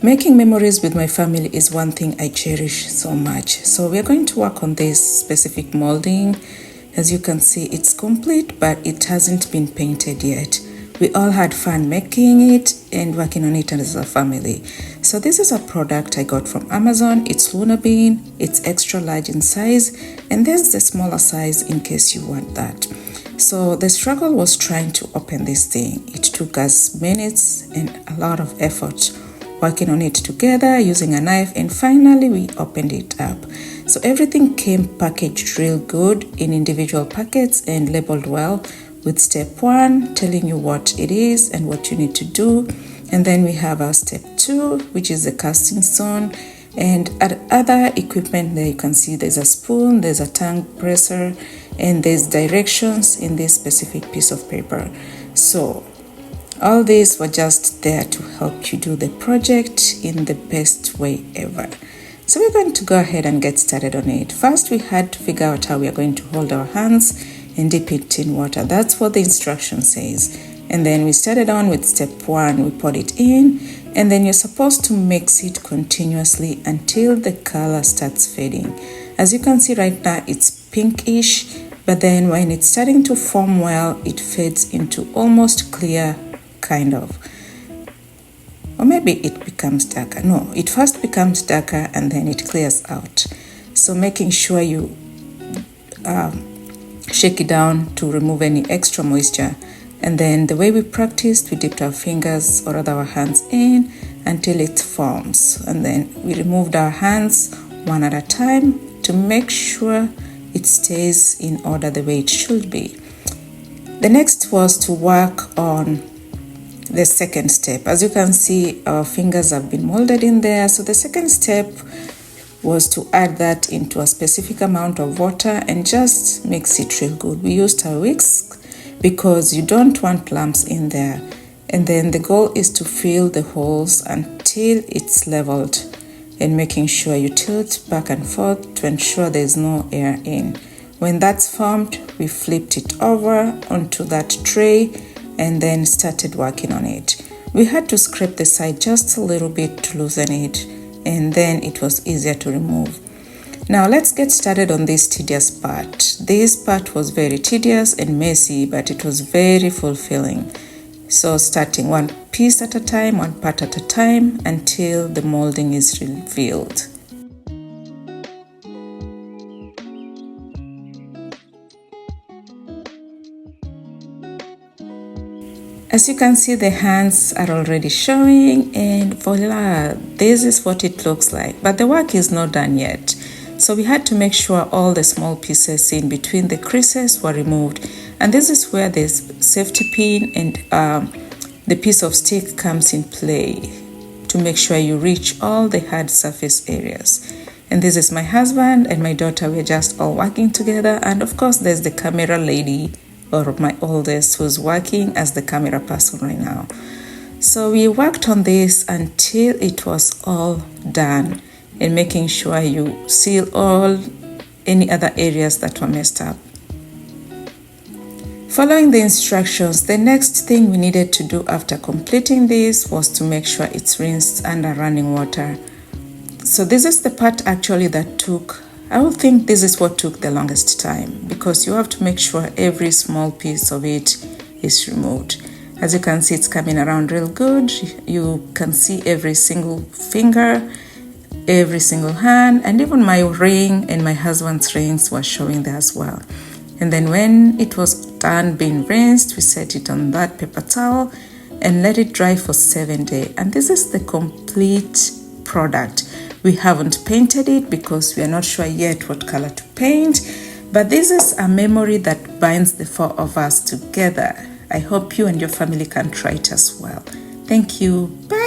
Making memories with my family is one thing I cherish so much. So we're going to work on this specific molding. As you can see, it's complete, but it hasn't been painted yet. We all had fun making it and working on it as a family. So this is a product I got from Amazon. It's Luna Bean. It's extra large in size, and there's the smaller size in case you want that. So the struggle was trying to open this thing. It took us minutes and a lot of effort working on it together using a knife, and finally we opened it up. So everything came packaged real good in individual packets and labeled well, with step 1 telling you what it is and what you need to do. And then we have our step 2, which is the casting stone, and other equipment there. You can see there's a spoon, there's a tongue presser, and there's directions in this specific piece of paper. So all these were just there to help you do the project in the best way ever. So we're going to go ahead and get started on it. First, we had to figure out how we are going to hold our hands and dip it in water. That's what the instruction says. And then we started on with step 1. We poured it in, and then you're supposed to mix it continuously until the color starts fading. As you can see right now, it's pinkish, but then when it's starting to form well, it fades into almost clear, kind of, or maybe it becomes darker. No, it first becomes darker and then it clears out. So making sure you shake it down to remove any extra moisture. And then the way we practiced, we dipped our fingers or rather our hands in until it forms, and then we removed our hands one at a time to make sure it stays in order the way it should be. The next was to work on the second step. As you can see, our fingers have been molded in there. So the second step was to add that into a specific amount of water and just mix it real good. We used a whisk because you don't want lumps in there. And then the goal is to fill the holes until it's leveled, and making sure you tilt back and forth to ensure there's no air in. When that's formed, we flipped it over onto that tray and then started working on it. We had to scrape the side just a little bit to loosen it, and then it was easier to remove. Now let's get started on this tedious part. This part was very tedious and messy, but it was very fulfilling. So starting one piece at a time, one part at a time, until the molding is revealed. As you can see, the hands are already showing, and voila, this is what it looks like. But the work is not done yet. So we had to make sure all the small pieces in between the creases were removed. And this is where the safety pin and the piece of stick comes in play to make sure you reach all the hard surface areas. And this is my husband and my daughter. We're just all working together. And of course, there's the camera lady, or my oldest, who's working as the camera person right now. So we worked on this until it was all done, and making sure you seal all any other areas that were messed up. Following the instructions, the next thing we needed to do after completing this was to make sure it's rinsed under running water. So this is the part actually that took, I would think this is what took the longest time, because you have to make sure every small piece of it is removed. As you can see, it's coming around real good. You can see every single finger, every single hand, and even my ring and my husband's rings were showing there as well. And then when it was done being rinsed, we set it on that paper towel and let it dry for 7 days. And this is the complete product. We haven't painted it because we are not sure yet what color to paint, but this is a memory that binds the 4 of us together. I hope you and your family can try it as well. Thank you. Bye.